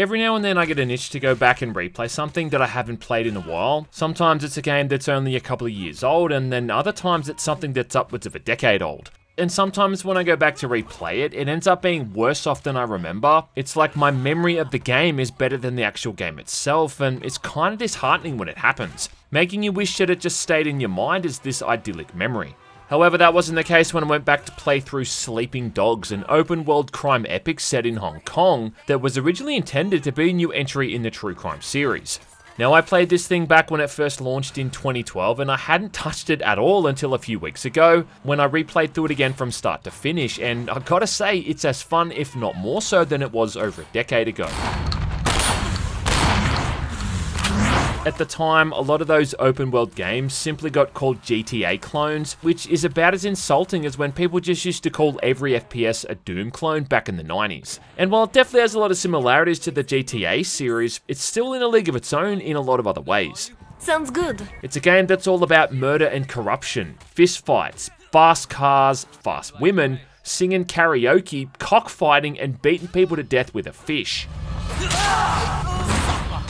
Every now and then I get an itch to go back and replay something that I haven't played in a while. Sometimes it's a game that's only a couple of years old, and then other times it's something that's upwards of a decade old. And sometimes when I go back to replay it, it ends up being worse off than I remember. It's like my memory of the game is better than the actual game itself, and it's kind of disheartening when it happens, making you wish that it just stayed in your mind as this idyllic memory. However, that wasn't the case when I went back to play through Sleeping Dogs, an open-world crime epic set in Hong Kong that was originally intended to be a new entry in the true crime series. Now, I played this thing back when it first launched in 2012, and I hadn't touched it at all until a few weeks ago, when I replayed through it again from start to finish, and I've gotta say, it's as fun, if not more so, than it was over a decade ago. At the time, a lot of those open world games simply got called GTA clones, which is about as insulting as when people just used to call every FPS a Doom clone back in the 90s. And while it definitely has a lot of similarities to the GTA series, it's still in a league of its own in a lot of other ways. Sounds good. It's a game that's all about murder and corruption, fistfights, fast cars, fast women, singing karaoke, cockfighting, and beating people to death with a fish.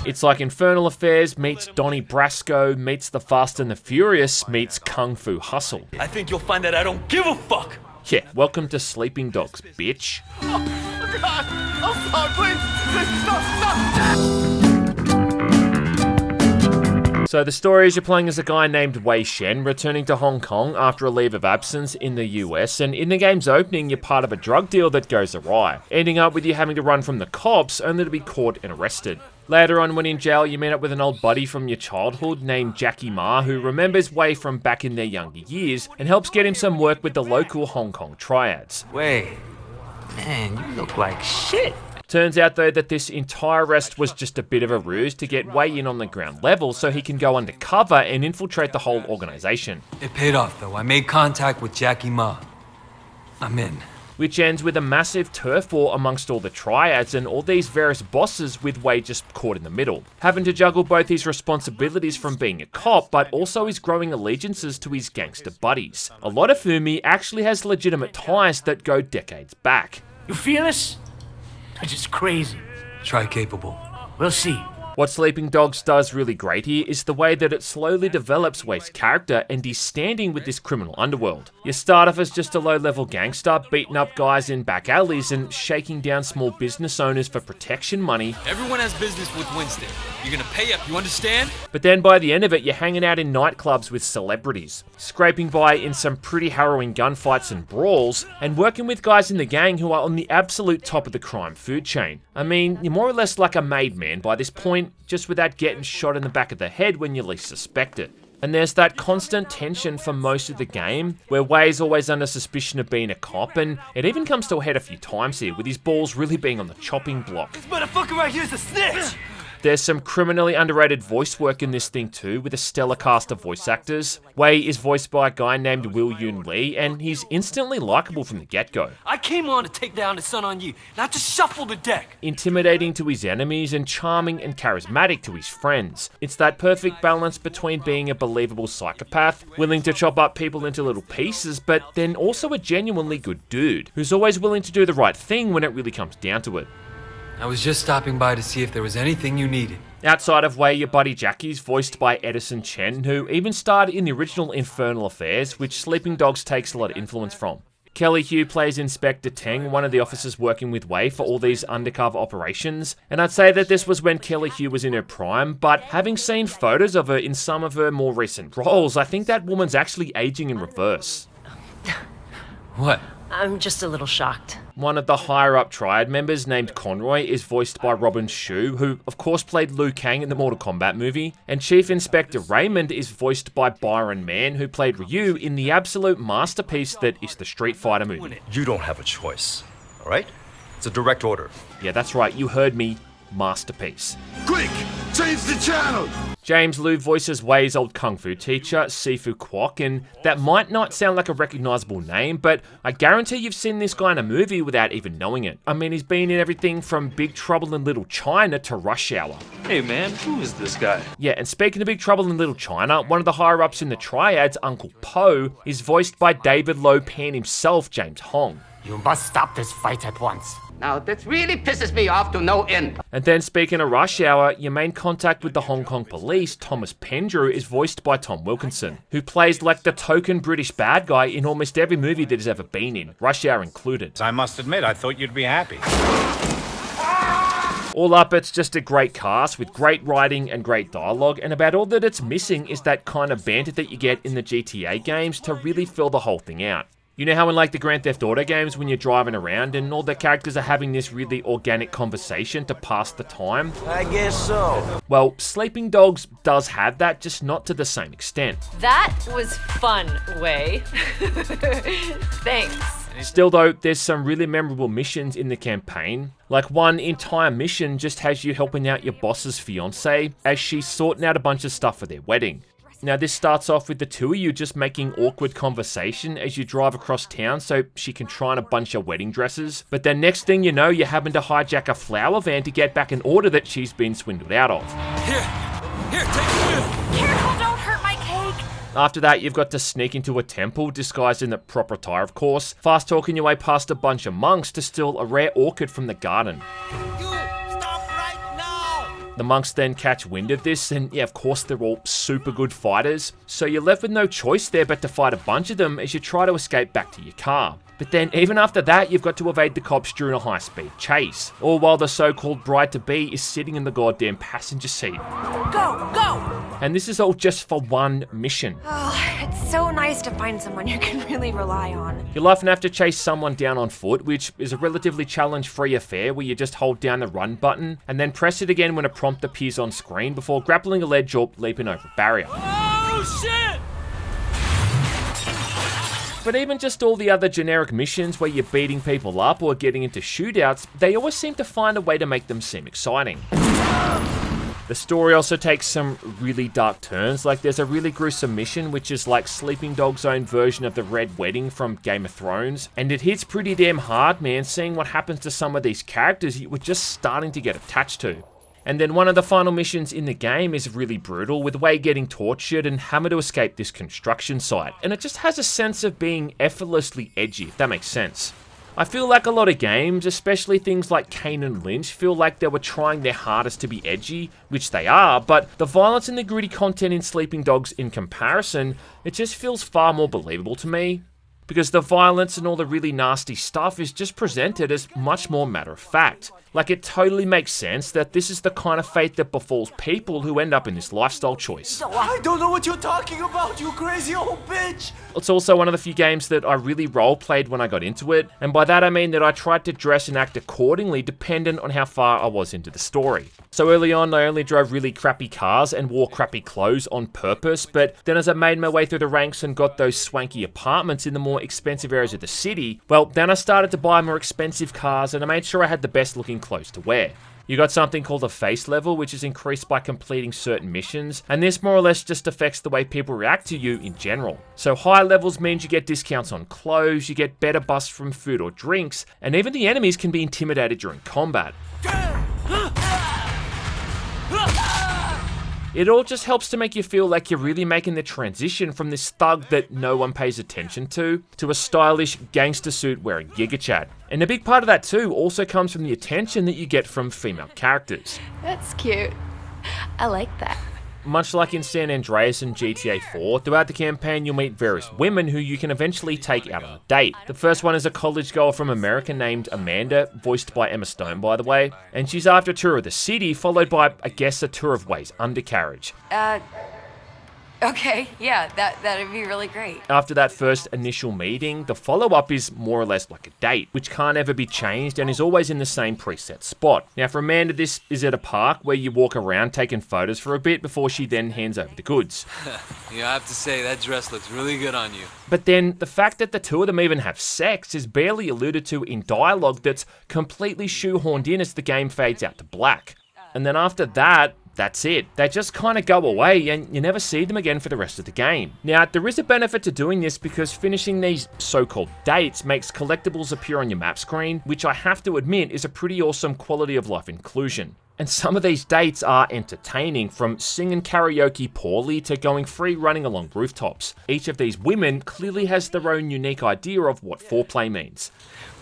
It's like Infernal Affairs meets Donnie Brasco meets The Fast and the Furious meets Kung Fu Hustle. I think you'll find that I don't give a fuck! Yeah, welcome to Sleeping Dogs, bitch. Oh God! Oh, please! Stop! So the story is you're playing as a guy named Wei Shen, returning to Hong Kong after a leave of absence in the US, and in the game's opening, you're part of a drug deal that goes awry, ending up with you having to run from the cops, only to be caught and arrested. Later on, when in jail, you meet up with an old buddy from your childhood named Jackie Ma, who remembers Wei from back in their younger years, and helps get him some work with the local Hong Kong triads. Wei, man, you look like shit. Turns out though that this entire arrest was just a bit of a ruse to get Wei in on the ground level so he can go undercover and infiltrate the whole organization. It paid off though. I made contact with Jackie Ma. I'm in. Which ends with a massive turf war amongst all the triads and all these various bosses, with Wei just caught in the middle, having to juggle both his responsibilities from being a cop but also his growing allegiances to his gangster buddies, a lot of whom he actually has legitimate ties that go decades back. You feel this? Or just crazy? Try capable. We'll see. What Sleeping Dogs does really great here is the way that it slowly develops Wei's character and his standing with this criminal underworld. You start off as just a low-level gangster, beating up guys in back alleys and shaking down small business owners for protection money. Everyone has business with Winston. You're gonna pay up, you understand? But then by the end of it, you're hanging out in nightclubs with celebrities, scraping by in some pretty harrowing gunfights and brawls, and working with guys in the gang who are on the absolute top of the crime food chain. I mean, you're more or less like a made man by this point, just without getting shot in the back of the head when you least suspect it. And there's that constant tension for most of the game, where Wei's always under suspicion of being a cop, and it even comes to a head a few times here, with his balls really being on the chopping block. This motherfucker right here's a snitch! There's some criminally underrated voice work in this thing too, with a stellar cast of voice actors. Wei is voiced by a guy named Will Yoon Lee, and he's instantly likable from the get-go. I came on to take down the sun on you, not to shuffle the deck! Intimidating to his enemies and charming and charismatic to his friends. It's that perfect balance between being a believable psychopath, willing to chop up people into little pieces, but then also a genuinely good dude, who's always willing to do the right thing when it really comes down to it. I was just stopping by to see if there was anything you needed. Outside of Wei, your buddy Jackie's voiced by Edison Chen, who even starred in the original Infernal Affairs, which Sleeping Dogs takes a lot of influence from. Kelly Hu plays Inspector Teng, one of the officers working with Wei for all these undercover operations, and I'd say that this was when Kelly Hu was in her prime, but having seen photos of her in some of her more recent roles, I think that woman's actually aging in reverse. What? I'm just a little shocked. One of the higher-up Triad members, named Conroy, is voiced by Robin Shu, who of course played Liu Kang in the Mortal Kombat movie, and Chief Inspector Raymond is voiced by Byron Mann, who played Ryu in the absolute masterpiece that is the Street Fighter movie. You don't have a choice, alright? It's a direct order. Yeah, that's right, you heard me. Masterpiece. Quick! Change the channel! James Liu voices Wei's old kung fu teacher, Sifu Kwok, and that might not sound like a recognizable name, but I guarantee you've seen this guy in a movie without even knowing it. I mean, he's been in everything from Big Trouble in Little China to Rush Hour. Hey man, who is this guy? Yeah, and speaking of Big Trouble in Little China, one of the higher-ups in the Triads, Uncle Po, is voiced by David Lo Pan himself, James Hong. You must stop this fight at once. Now, this really pisses me off to no end. And then speaking of Rush Hour, your main contact with the Hong Kong police, Thomas Pendrew, is voiced by Tom Wilkinson, who plays like the token British bad guy in almost every movie that he's ever been in, Rush Hour included. I must admit, I thought you'd be happy. All up, it's just a great cast with great writing and great dialogue, and about all that it's missing is that kind of banter that you get in the GTA games to really fill the whole thing out. You know how in like the Grand Theft Auto games when you're driving around and all the characters are having this really organic conversation to pass the time? I guess so. Well, Sleeping Dogs does have that, just not to the same extent. That was fun, Way. Thanks. Still though, there's some really memorable missions in the campaign. Like one entire mission just has you helping out your boss's fiancée as she's sorting out a bunch of stuff for their wedding. Now this starts off with the two of you just making awkward conversation as you drive across town so she can try on a bunch of wedding dresses. But then next thing you know, you're having to hijack a flower van to get back an order that she's been swindled out of. Here, take it. Careful, don't hurt my cake. After that, you've got to sneak into a temple, disguised in the proper attire of course, fast talking your way past a bunch of monks to steal a rare orchid from the garden. The monks then catch wind of this, and yeah, of course they're all super good fighters, so you're left with no choice there but to fight a bunch of them as you try to escape back to your car. But then even after that, you've got to evade the cops during a high-speed chase, all while the so-called bride-to-be is sitting in the goddamn passenger seat. Go, go! And this is all just for one mission. Oh, it's so nice to find someone you can really rely on. You'll often have to chase someone down on foot, which is a relatively challenge-free affair where you just hold down the run button and then press it again when a prompt appears on screen before grappling a ledge or leaping over a barrier. Oh, shit! But even just all the other generic missions where you're beating people up or getting into shootouts, they always seem to find a way to make them seem exciting. The story also takes some really dark turns, like there's a really gruesome mission which is like Sleeping Dog's own version of the Red Wedding from Game of Thrones, and it hits pretty damn hard, man, seeing what happens to some of these characters you were just starting to get attached to. And then one of the final missions in the game is really brutal, with Wei getting tortured and having to escape this construction site, and it just has a sense of being effortlessly edgy, if that makes sense. I feel like a lot of games, especially things like Kane and Lynch, feel like they were trying their hardest to be edgy, which they are, but the violence and the gritty content in Sleeping Dogs in comparison, it just feels far more believable to me. Because the violence and all the really nasty stuff is just presented as much more matter of fact. Like it totally makes sense that this is the kind of fate that befalls people who end up in this lifestyle choice. I don't know what you're talking about, you crazy old bitch! It's also one of the few games that I really role-played when I got into it, and by that I mean that I tried to dress and act accordingly dependent on how far I was into the story. So early on I only drove really crappy cars and wore crappy clothes on purpose, but then as I made my way through the ranks and got those swanky apartments in the more expensive areas of the city, well then I started to buy more expensive cars and I made sure I had the best looking clothes to wear. You got something called a face level, which is increased by completing certain missions, and this more or less just affects the way people react to you in general. So high levels means you get discounts on clothes, you get better buffs from food or drinks, and even the enemies can be intimidated during combat. It all just helps to make you feel like you're really making the transition from this thug that no one pays attention to a stylish gangster suit wearing Giga Chad. And a big part of that too also comes from the attention that you get from female characters. That's cute. I like that. Much like in San Andreas and GTA 4, throughout the campaign you'll meet various women who you can eventually take out on a date. The first one is a college girl from America named Amanda, voiced by Emma Stone by the way, and she's after a tour of the city, followed by, I guess, a tour of Way's undercarriage. Okay, yeah, that'd be really great. After that first initial meeting, the follow-up is more or less like a date, which can't ever be changed and is always in the same preset spot. Now for Amanda, this is at a park where you walk around taking photos for a bit before she then hands over the goods. Yeah, I have to say, that dress looks really good on you. But then, the fact that the two of them even have sex is barely alluded to in dialogue that's completely shoehorned in as the game fades out to black. And then after that, that's it. They just kind of go away and you never see them again for the rest of the game. Now, there is a benefit to doing this because finishing these so-called dates makes collectibles appear on your map screen, which I have to admit is a pretty awesome quality of life inclusion. And some of these dates are entertaining, from singing karaoke poorly to going free running along rooftops. Each of these women clearly has their own unique idea of what foreplay means.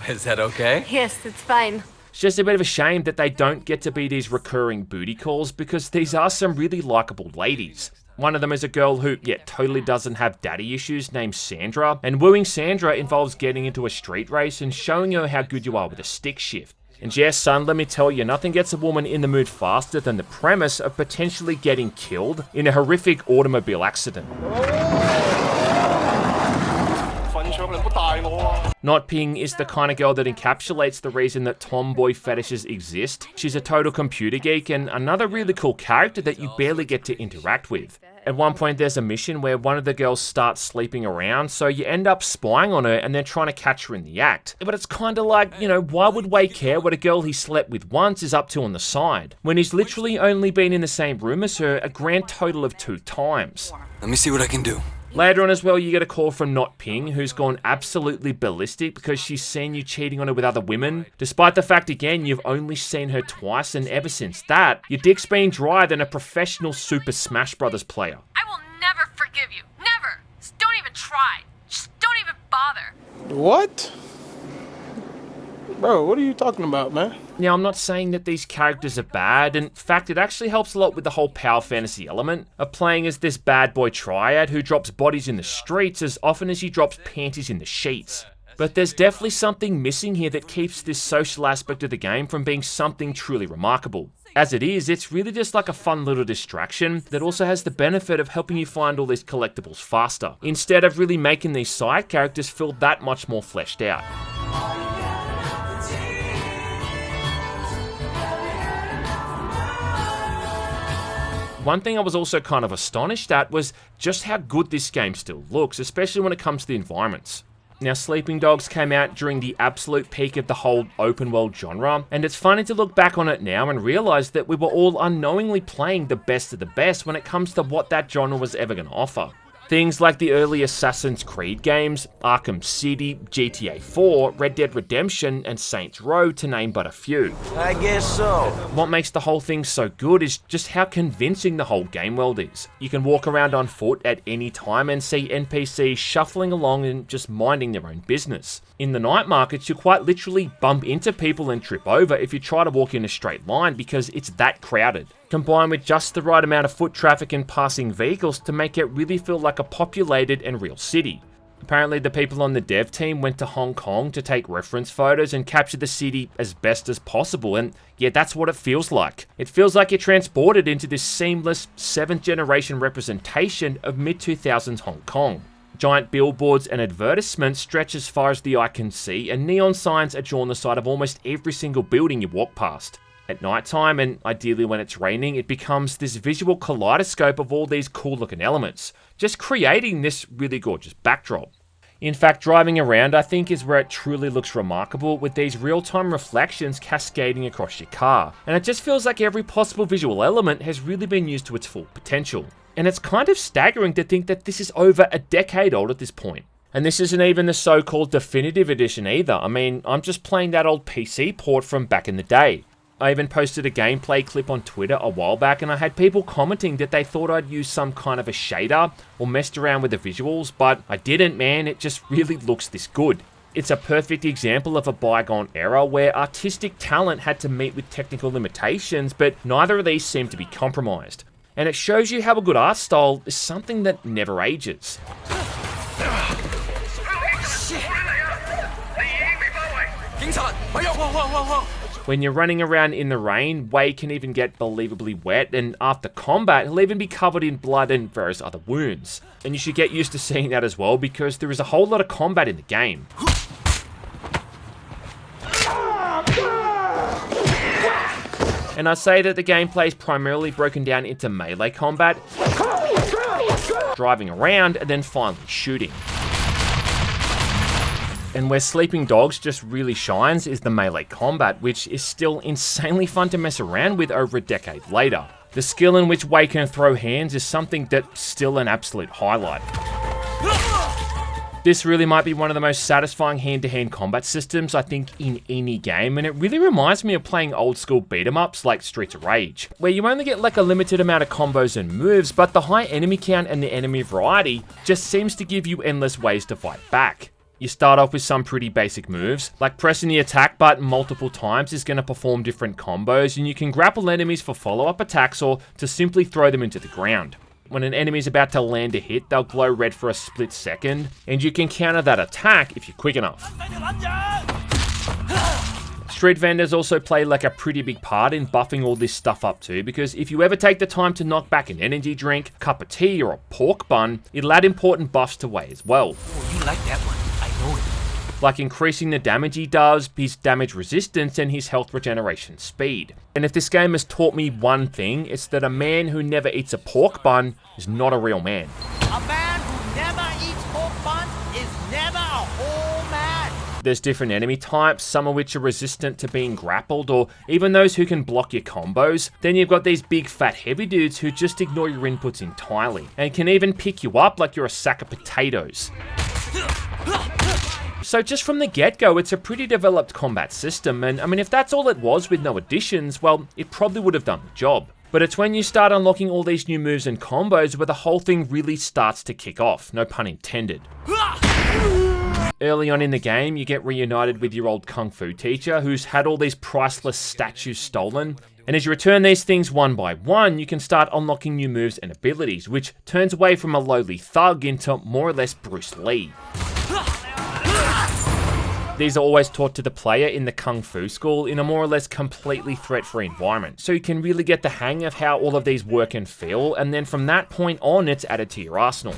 Is that okay? Yes, it's fine. It's just a bit of a shame that they don't get to be these recurring booty calls, because these are some really likable ladies. One of them is a girl who, totally doesn't have daddy issues, named Sandra, and wooing Sandra involves getting into a street race and showing her how good you are with a stick shift. And yes, son, let me tell you, nothing gets a woman in the mood faster than the premise of potentially getting killed in a horrific automobile accident. Not Ping is the kind of girl that encapsulates the reason that tomboy fetishes exist. She's a total computer geek and another really cool character that you barely get to interact with. At one point there's a mission where one of the girls starts sleeping around, so you end up spying on her and then trying to catch her in the act. But it's kinda like, why would Wei care what a girl he slept with once is up to on the side, when he's literally only been in the same room as her a grand total of 2 times? Let me see what I can do. Later on as well, you get a call from Not Ping, who's gone absolutely ballistic because she's seen you cheating on her with other women, despite the fact, again, you've only seen her twice, and ever since that, your dick's been drier than a professional Super Smash Bros. Player. I will never forgive you. Never. Just don't even try. Just don't even bother. What? Bro, what are you talking about, man? Now, I'm not saying that these characters are bad. In fact, it actually helps a lot with the whole power fantasy element of playing as this bad boy triad who drops bodies in the streets as often as he drops panties in the sheets. But there's definitely something missing here that keeps this social aspect of the game from being something truly remarkable. As it is, it's really just like a fun little distraction that also has the benefit of helping you find all these collectibles faster, instead of really making these side characters feel that much more fleshed out. One thing I was also kind of astonished at was just how good this game still looks, especially when it comes to the environments. Now, Sleeping Dogs came out during the absolute peak of the whole open world genre, and it's funny to look back on it now and realize that we were all unknowingly playing the best of the best when it comes to what that genre was ever going to offer. Things like the early Assassin's Creed games, Arkham City, GTA 4, Red Dead Redemption, and Saints Row, to name but a few. I guess so. What makes the whole thing so good is just how convincing the whole game world is. You can walk around on foot at any time and see NPCs shuffling along and just minding their own business. In the night markets, you quite literally bump into people and trip over if you try to walk in a straight line because it's that crowded, combined with just the right amount of foot traffic and passing vehicles to make it really feel like a populated and real city. Apparently the people on the dev team went to Hong Kong to take reference photos and capture the city as best as possible, and yeah, that's what it feels like. It feels like you're transported into this seamless 7th generation representation of mid-2000s Hong Kong. Giant billboards and advertisements stretch as far as the eye can see, and neon signs adorn the side of almost every single building you walk past. At night time, and ideally when it's raining, it becomes this visual kaleidoscope of all these cool looking elements, just creating this really gorgeous backdrop. In fact, driving around I think is where it truly looks remarkable, with these real-time reflections cascading across your car, and it just feels like every possible visual element has really been used to its full potential. And it's kind of staggering to think that this is over a decade old at this point. And this isn't even the so-called definitive edition either. I mean, I'm just playing that old PC port from back in the day. I even posted a gameplay clip on Twitter a while back, and I had people commenting that they thought I'd used some kind of a shader or messed around with the visuals, but I didn't, man. It just really looks this good. It's a perfect example of a bygone era where artistic talent had to meet with technical limitations, but neither of these seem to be compromised. And it shows you how a good art style is something that never ages. When you're running around in the rain, Wei can even get believably wet, and after combat, he'll even be covered in blood and various other wounds. And you should get used to seeing that as well, because there is a whole lot of combat in the game. And I'd say that the gameplay is primarily broken down into melee combat, driving around, and then finally shooting. And where Sleeping Dogs just really shines is the melee combat, which is still insanely fun to mess around with over a decade later. The skill in which Wei can throw hands is something that's still an absolute highlight. This really might be one of the most satisfying hand-to-hand combat systems I think in any game, and it really reminds me of playing old school beat-em-ups like Streets of Rage, where you only get like a limited amount of combos and moves, but the high enemy count and the enemy variety just seems to give you endless ways to fight back. You start off with some pretty basic moves, like pressing the attack button multiple times is going to perform different combos, and you can grapple enemies for follow-up attacks or to simply throw them into the ground. When an enemy is about to land a hit, they'll glow red for a split second, and you can counter that attack if you're quick enough. Street vendors also play like a pretty big part in buffing all this stuff up too, because if you ever take the time to knock back an energy drink, cup of tea, or a pork bun, it'll add important buffs to Wei as well. Oh, you like that one. I know it. Like increasing the damage he does, his damage resistance, and his health regeneration speed. And if this game has taught me one thing, it's that a man who never eats a pork bun is not a real man. A man who never eats pork buns is never a whole man. There's different enemy types, some of which are resistant to being grappled, or even those who can block your combos. Then you've got these big fat heavy dudes who just ignore your inputs entirely, and can even pick you up like you're a sack of potatoes. So just from the get-go, it's a pretty developed combat system, and I mean, if that's all it was with no additions, well, it probably would have done the job. But it's when you start unlocking all these new moves and combos where the whole thing really starts to kick off, no pun intended. Early on in the game, you get reunited with your old kung fu teacher, who's had all these priceless statues stolen. And as you return these things one by one, you can start unlocking new moves and abilities, which turns away from a lowly thug into more or less Bruce Lee. These are always taught to the player in the Kung Fu school in a more or less completely threat-free environment, so you can really get the hang of how all of these work and feel, and then from that point on, it's added to your arsenal.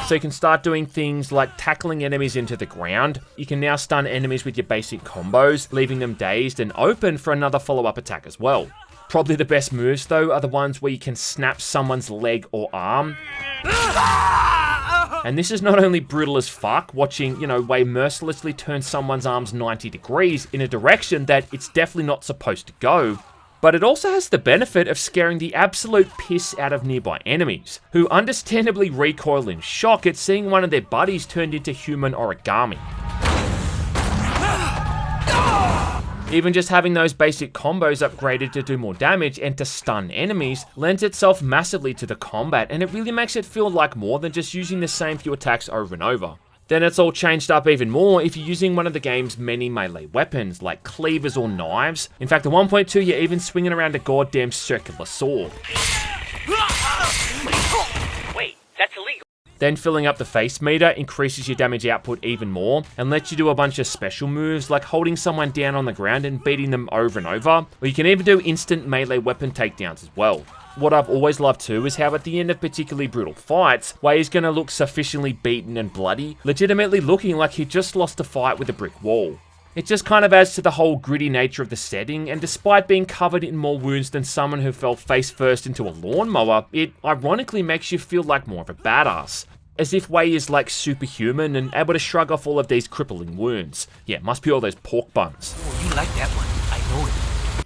So you can start doing things like tackling enemies into the ground. You can now stun enemies with your basic combos, leaving them dazed and open for another follow-up attack as well. Probably the best moves though are the ones where you can snap someone's leg or arm. And this is not only brutal as fuck, watching, Wei mercilessly turn someone's arms 90 degrees in a direction that it's definitely not supposed to go, but it also has the benefit of scaring the absolute piss out of nearby enemies, who understandably recoil in shock at seeing one of their buddies turned into human origami. Even just having those basic combos upgraded to do more damage and to stun enemies lends itself massively to the combat, and it really makes it feel like more than just using the same few attacks over and over. Then it's all changed up even more if you're using one of the game's many melee weapons, like cleavers or knives. In fact, at 1.2 you're even swinging around a goddamn circular sword. Wait, that's illegal. Then filling up the face meter increases your damage output even more and lets you do a bunch of special moves like holding someone down on the ground and beating them over and over, or you can even do instant melee weapon takedowns as well. What I've always loved too is how at the end of particularly brutal fights, Wei is going to look sufficiently beaten and bloody, legitimately looking like he just lost a fight with a brick wall. It just kind of adds to the whole gritty nature of the setting, and despite being covered in more wounds than someone who fell face first into a lawnmower, it ironically makes you feel like more of a badass. As if Wei is like superhuman and able to shrug off all of these crippling wounds. Yeah, must be all those pork buns. Oh, you like that one. I know it.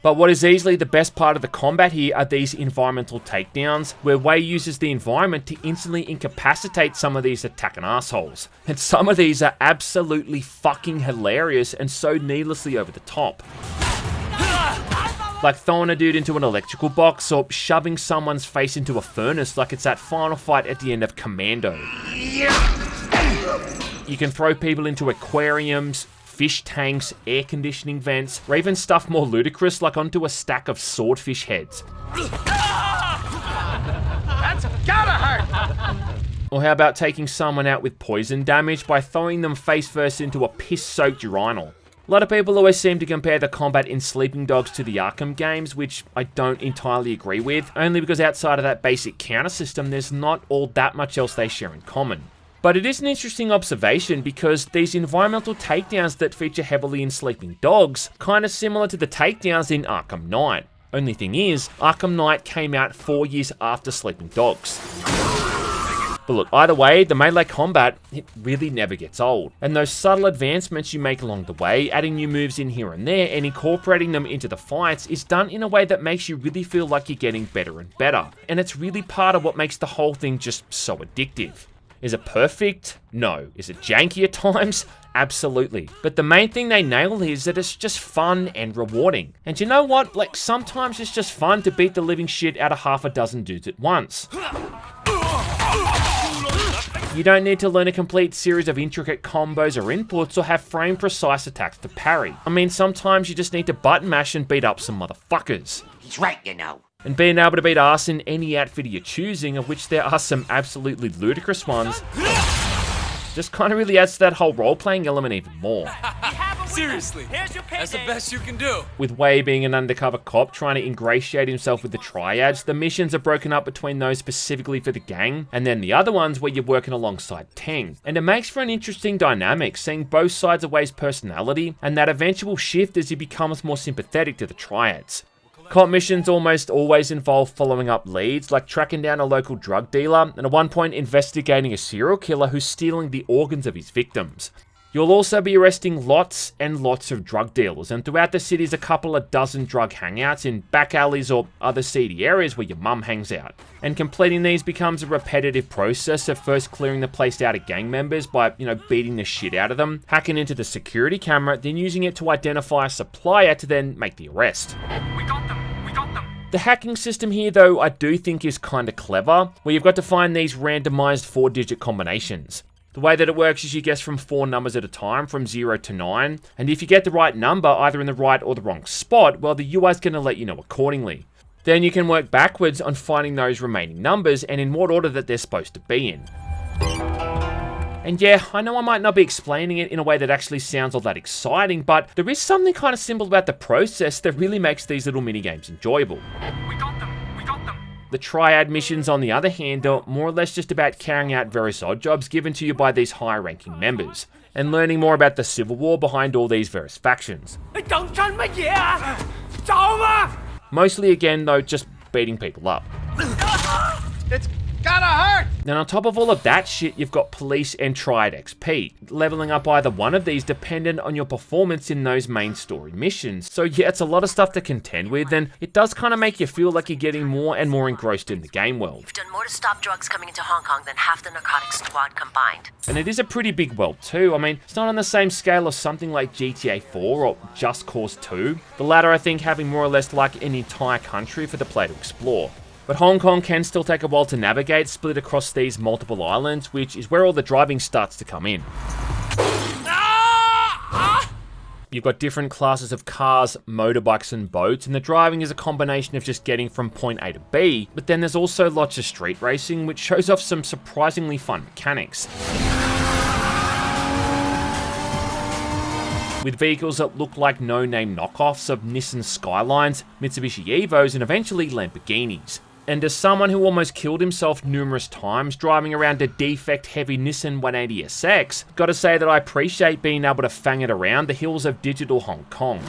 But what is easily the best part of the combat here are these environmental takedowns, where Wei uses the environment to instantly incapacitate some of these attacking assholes. And some of these are absolutely fucking hilarious and so needlessly over the top. Like throwing a dude into an electrical box or shoving someone's face into a furnace like it's that final fight at the end of Commando. You can throw people into aquariums, fish tanks, air conditioning vents, or even stuff more ludicrous like onto a stack of swordfish heads. That's gotta hurt! Or how about taking someone out with poison damage by throwing them face first into a piss-soaked urinal? A lot of people always seem to compare the combat in Sleeping Dogs to the Arkham games, which I don't entirely agree with, only because outside of that basic counter system, there's not all that much else they share in common. But it is an interesting observation because these environmental takedowns that feature heavily in Sleeping Dogs, kinda similar to the takedowns in Arkham Knight. Only thing is, Arkham Knight came out 4 years after Sleeping Dogs. But look, either way, the melee combat, it really never gets old. And those subtle advancements you make along the way, adding new moves in here and there, and incorporating them into the fights, is done in a way that makes you really feel like you're getting better and better. And it's really part of what makes the whole thing just so addictive. Is it perfect? No. Is it janky at times? Absolutely. But the main thing they nail is that it's just fun and rewarding. And you know what? Like, sometimes it's just fun to beat the living shit out of half a dozen dudes at once. You don't need to learn a complete series of intricate combos or inputs or have frame-precise attacks to parry. I mean, sometimes you just need to button mash and beat up some motherfuckers. He's right, you know. And being able to beat arse in any outfit you're choosing, of which there are some absolutely ludicrous ones, just kind of really adds to that whole role-playing element even more. Seriously, that's the best you can do. With Wei being an undercover cop trying to ingratiate himself with the triads, the missions are broken up between those specifically for the gang, and then the other ones where you're working alongside Teng. And it makes for an interesting dynamic, seeing both sides of Wei's personality, and that eventual shift as he becomes more sympathetic to the triads. Cop missions almost always involve following up leads, like tracking down a local drug dealer, and at one point investigating a serial killer who's stealing the organs of his victims. You'll also be arresting lots and lots of drug dealers, and throughout the city's a couple of dozen drug hangouts in back alleys or other seedy areas where your mum hangs out. And completing these becomes a repetitive process of first clearing the place out of gang members by, beating the shit out of them, hacking into the security camera, then using it to identify a supplier to then make the arrest. We got them. The hacking system here, though, I do think is kinda clever, where you've got to find these randomized 4-digit combinations. The way that it works is you guess from 4 numbers at a time, from 0 to 9, and if you get the right number, either in the right or the wrong spot, well, the UI's gonna let you know accordingly. Then you can work backwards on finding those remaining numbers and in what order that they're supposed to be in. And yeah, I know I might not be explaining it in a way that actually sounds all that exciting, but there is something kind of simple about the process that really makes these little minigames enjoyable. We got them. The triad missions, on the other hand, are more or less just about carrying out various odd jobs given to you by these higher-ranking members, and learning more about the civil war behind all these various factions. Mostly, again, though, just beating people up. It's gotta hurt! Then on top of all of that shit, you've got police and triad XP, leveling up either one of these dependent on your performance in those main story missions. So yeah, it's a lot of stuff to contend with, and it does kind of make you feel like you're getting more and more engrossed in the game world. You've done more to stop drugs coming into Hong Kong than half the narcotics squad combined. And it is a pretty big world too. I mean, it's not on the same scale as something like GTA 4 or Just Cause 2. The latter, I think, having more or less like an entire country for the player to explore. But Hong Kong can still take a while to navigate, split across these multiple islands, which is where all the driving starts to come in. You've got different classes of cars, motorbikes and boats, and the driving is a combination of just getting from point A to B, but then there's also lots of street racing, which shows off some surprisingly fun mechanics. With vehicles that look like no-name knockoffs of Nissan Skylines, Mitsubishi Evos, and eventually Lamborghinis. And as someone who almost killed himself numerous times driving around a defect-heavy Nissan 180SX, gotta say that I appreciate being able to fang it around the hills of digital Hong Kong.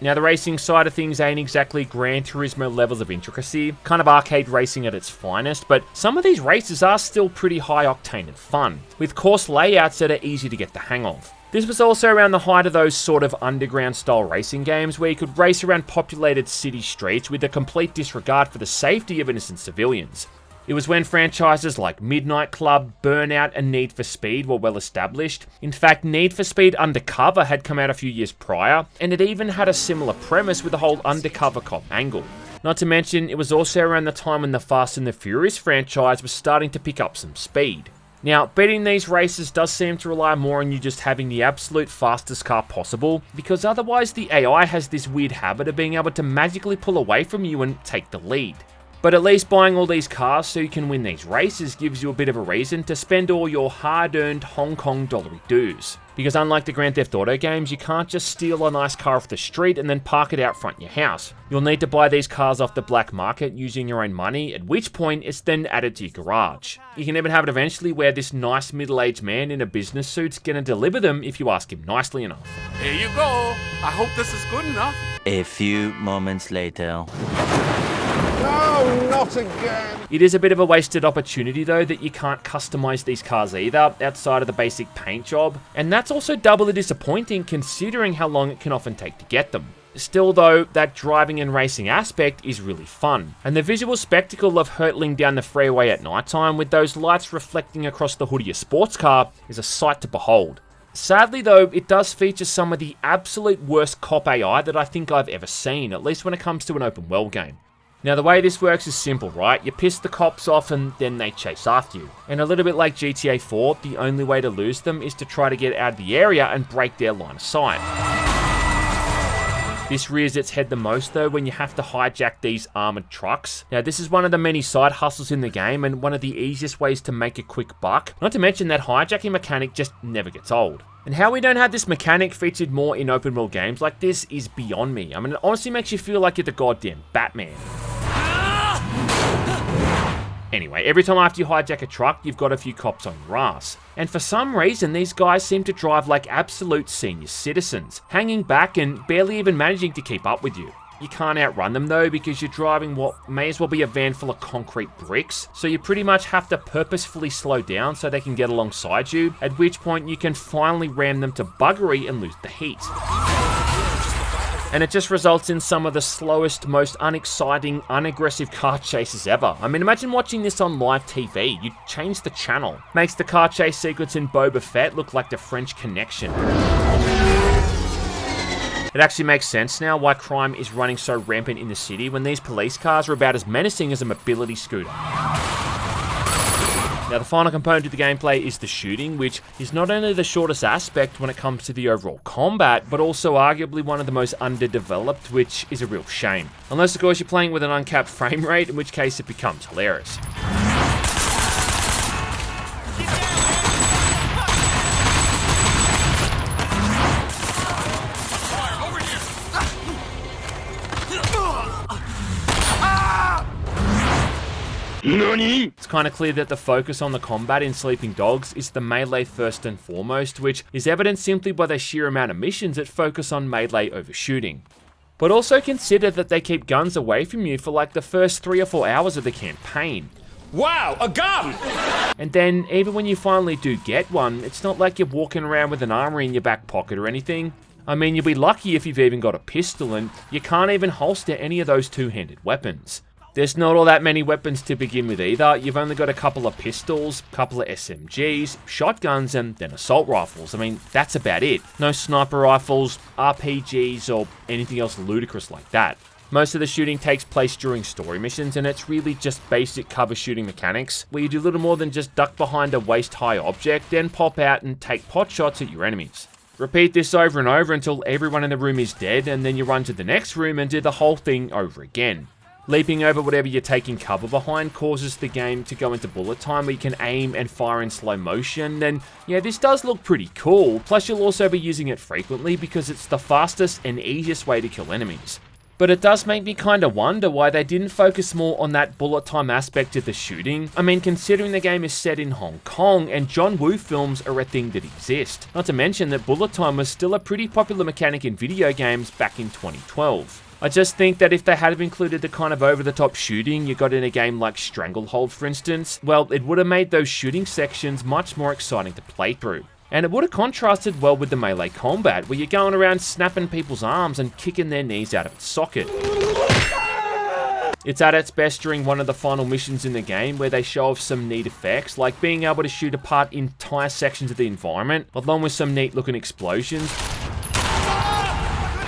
Now, the racing side of things ain't exactly Gran Turismo levels of intricacy, kind of arcade racing at its finest, but some of these races are still pretty high octane and fun, with course layouts that are easy to get the hang of. This was also around the height of those sort of underground style racing games where you could race around populated city streets with a complete disregard for the safety of innocent civilians. It was when franchises like Midnight Club, Burnout, and Need for Speed were well established. In fact, Need for Speed Undercover had come out a few years prior, and it even had a similar premise with the whole undercover cop angle. Not to mention, it was also around the time when the Fast and the Furious franchise was starting to pick up some speed. Now, beating these races does seem to rely more on you just having the absolute fastest car possible, because otherwise the AI has this weird habit of being able to magically pull away from you and take the lead. But at least buying all these cars so you can win these races gives you a bit of a reason to spend all your hard-earned Hong Kong dollary dues. Because unlike the Grand Theft Auto games, you can't just steal a nice car off the street and then park it out front your house. You'll need to buy these cars off the black market using your own money, at which point it's then added to your garage. You can even have it eventually where this nice middle-aged man in a business suit's gonna deliver them if you ask him nicely enough. Here you go. I hope this is good enough. A few moments later. No, not again. It is a bit of a wasted opportunity though that you can't customize these cars either outside of the basic paint job, and that's also doubly disappointing considering how long it can often take to get them. Still though, that driving and racing aspect is really fun, and the visual spectacle of hurtling down the freeway at nighttime with those lights reflecting across the hood of your sports car is a sight to behold. Sadly though, it does feature some of the absolute worst cop AI that I think I've ever seen, at least when it comes to an open world game. Now the way this works is simple, right? You piss the cops off and then they chase after you. And a little bit like GTA 4, the only way to lose them is to try to get out of the area and break their line of sight. This rears its head the most though when you have to hijack these armoured trucks. Now this is one of the many side hustles in the game and one of the easiest ways to make a quick buck. Not to mention that hijacking mechanic just never gets old. And how we don't have this mechanic featured more in open world games like this is beyond me. I mean, it honestly makes you feel like you're the goddamn Batman. Anyway, every time after you hijack a truck, you've got a few cops on your ass. And for some reason, these guys seem to drive like absolute senior citizens, hanging back and barely even managing to keep up with you. You can't outrun them though because you're driving what may as well be a van full of concrete bricks, so you pretty much have to purposefully slow down so they can get alongside you, at which point you can finally ram them to buggery and lose the heat. And it just results in some of the slowest, most unexciting, unaggressive car chases ever. I mean, imagine watching this on live TV. You'd change the channel. Makes the car chase sequence in Boba Fett look like the French Connection. It actually makes sense now why crime is running so rampant in the city when these police cars are about as menacing as a mobility scooter. Now the final component of the gameplay is the shooting, which is not only the shortest aspect when it comes to the overall combat, but also arguably one of the most underdeveloped, which is a real shame. Unless of course you're playing with an uncapped frame rate, in which case it becomes hilarious. It's kind of clear that the focus on the combat in Sleeping Dogs is the melee first and foremost, which is evident simply by the sheer amount of missions that focus on melee over shooting. But also consider that they keep guns away from you for like the first 3 or 4 hours of the campaign. Wow, a gun! And then, even when you finally do get one, it's not like you're walking around with an armory in your back pocket or anything. I mean, you'll be lucky if you've even got a pistol, and you can't even holster any of those two-handed weapons. There's not all that many weapons to begin with either. You've only got a couple of pistols, a couple of SMGs, shotguns, and then assault rifles. I mean, that's about it. No sniper rifles, RPGs, or anything else ludicrous like that. Most of the shooting takes place during story missions, and it's really just basic cover shooting mechanics, where you do little more than just duck behind a waist-high object, then pop out and take pot shots at your enemies. Repeat this over and over until everyone in the room is dead, and then you run to the next room and do the whole thing over again. Leaping over whatever you're taking cover behind causes the game to go into bullet time where you can aim and fire in slow motion, and yeah, this does look pretty cool, plus you'll also be using it frequently because it's the fastest and easiest way to kill enemies. But it does make me kinda wonder why they didn't focus more on that bullet time aspect of the shooting. I mean, considering the game is set in Hong Kong and John Woo films are a thing that exist. Not to mention that bullet time was still a pretty popular mechanic in video games back in 2012. I just think that if they had included the kind of over-the-top shooting you got in a game like Stranglehold, for instance, well, it would have made those shooting sections much more exciting to play through. And it would have contrasted well with the melee combat, where you're going around snapping people's arms and kicking their knees out of its socket. It's at its best during one of the final missions in the game where they show off some neat effects, like being able to shoot apart entire sections of the environment, along with some neat looking explosions.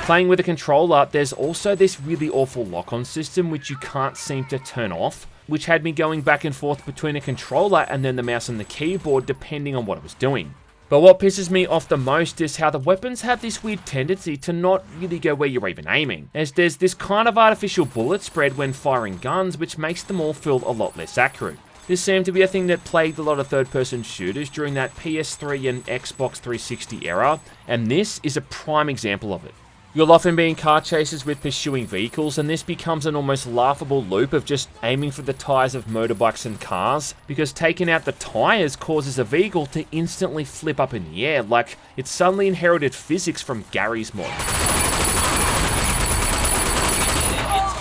Playing with a controller, there's also this really awful lock-on system which you can't seem to turn off, which had me going back and forth between a controller and then the mouse and the keyboard depending on what I was doing. But what pisses me off the most is how the weapons have this weird tendency to not really go where you're even aiming, as there's this kind of artificial bullet spread when firing guns which makes them all feel a lot less accurate. This seemed to be a thing that plagued a lot of third-person shooters during that PS3 and Xbox 360 era, and this is a prime example of it. You'll often be in car chases with pursuing vehicles, and this becomes an almost laughable loop of just aiming for the tyres of motorbikes and cars, because taking out the tyres causes a vehicle to instantly flip up in the air, like it's suddenly inherited physics from Gary's mod.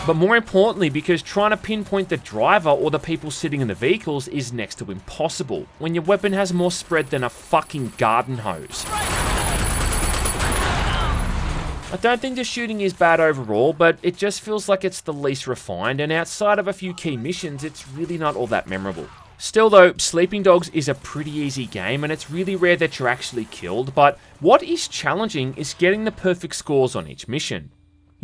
But more importantly, because trying to pinpoint the driver or the people sitting in the vehicles is next to impossible, when your weapon has more spread than a fucking garden hose. I don't think the shooting is bad overall, but it just feels like it's the least refined, and outside of a few key missions, it's really not all that memorable. Still though, Sleeping Dogs is a pretty easy game, and it's really rare that you're actually killed, but what is challenging is getting the perfect scores on each mission.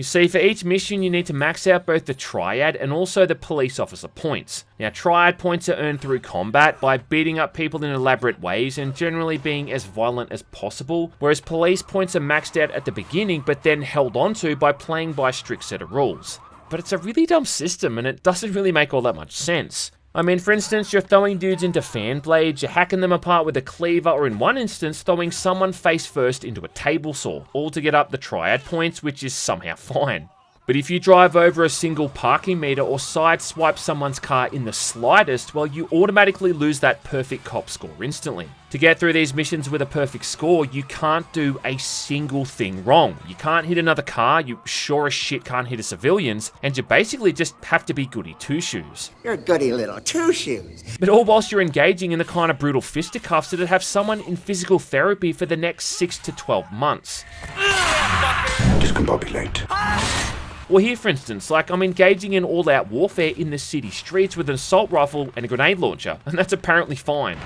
You see, for each mission you need to max out both the Triad and also the Police Officer points. Now, Triad points are earned through combat by beating up people in elaborate ways and generally being as violent as possible, whereas Police points are maxed out at the beginning but then held onto by playing by a strict set of rules. But it's a really dumb system and it doesn't really make all that much sense. I mean, for instance, you're throwing dudes into fan blades, you're hacking them apart with a cleaver, or in one instance, throwing someone face first into a table saw, all to get up the Triad points, which is somehow fine. But if you drive over a single parking meter or sideswipe someone's car in the slightest, well, you automatically lose that perfect cop score instantly. To get through these missions with a perfect score, you can't do a single thing wrong. You can't hit another car, you sure as shit can't hit a civilians, and you basically just have to be goody two-shoes. You're goody little two-shoes. But all whilst you're engaging in the kind of brutal fisticuffs that'd have someone in physical therapy for the next 6 to 12 months. Discombobulate. Or here, for instance, like I'm engaging in all-out warfare in the city streets with an assault rifle and a grenade launcher, and that's apparently fine.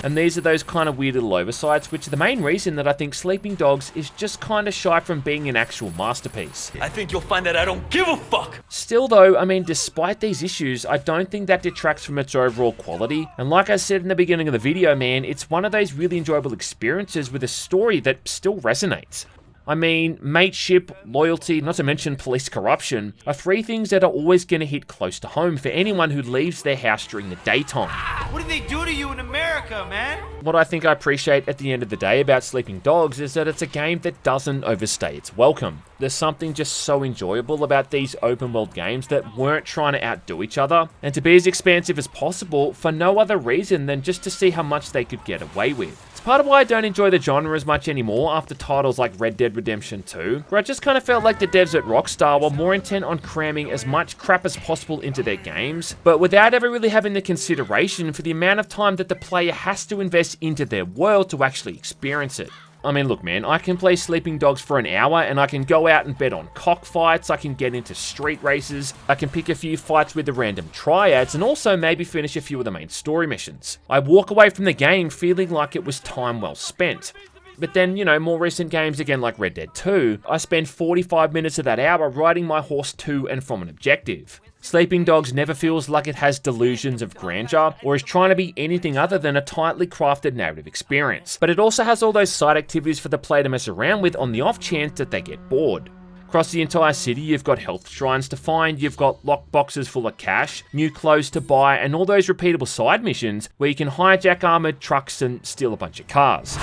And these are those kind of weird little oversights, which are the main reason that I think Sleeping Dogs is just kind of shy from being an actual masterpiece. I think you'll find that I don't give a fuck. Still though, I mean, despite these issues, I don't think that detracts from its overall quality. And like I said in the beginning of the video, man, it's one of those really enjoyable experiences with a story that still resonates. I mean, mateship, loyalty, not to mention police corruption, are three things that are always going to hit close to home for anyone who leaves their house during the daytime. What did they do to you in America, man? What I think I appreciate at the end of the day about Sleeping Dogs is that it's a game that doesn't overstay its welcome. There's something just so enjoyable about these open world games that weren't trying to outdo each other, and to be as expansive as possible for no other reason than just to see how much they could get away with. It's part of why I don't enjoy the genre as much anymore after titles like Red Dead Redemption 2, where I just kind of felt like the devs at Rockstar were more intent on cramming as much crap as possible into their games, but without ever really having the consideration for the amount of time that the player has to invest into their world to actually experience it. I mean, look man, I can play Sleeping Dogs for an hour and I can go out and bet on cockfights, I can get into street races, I can pick a few fights with the random triads, and also maybe finish a few of the main story missions. I walk away from the game feeling like it was time well spent. But then, you know, more recent games again like Red Dead 2, I spend 45 minutes of that hour riding my horse to and from an objective. Sleeping Dogs never feels like it has delusions of grandeur or is trying to be anything other than a tightly crafted narrative experience. But it also has all those side activities for the player to mess around with on the off chance that they get bored. Across the entire city, you've got health shrines to find, you've got lock boxes full of cash, new clothes to buy, and all those repeatable side missions where you can hijack armored trucks and steal a bunch of cars.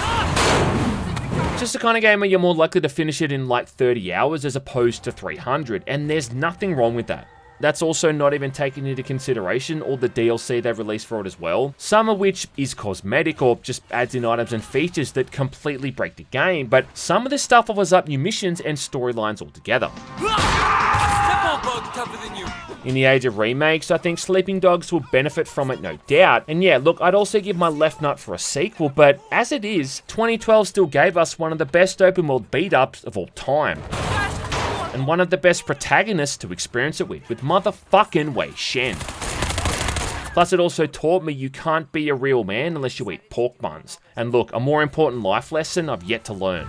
It's just the kind of game where you're more likely to finish it in like 30 hours as opposed to 300, and there's nothing wrong with that. That's also not even taking into consideration all the DLC they've released for it as well, some of which is cosmetic or just adds in items and features that completely break the game, but some of this stuff offers up new missions and storylines altogether. In the age of remakes, I think Sleeping Dogs will benefit from it no doubt, and yeah, look, I'd also give my left nut for a sequel, but as it is, 2012 still gave us one of the best open world beat-ups of all time. And one of the best protagonists to experience it with motherfucking Wei Shen. Plus it also taught me you can't be a real man unless you eat pork buns. And look, a more important life lesson I've yet to learn.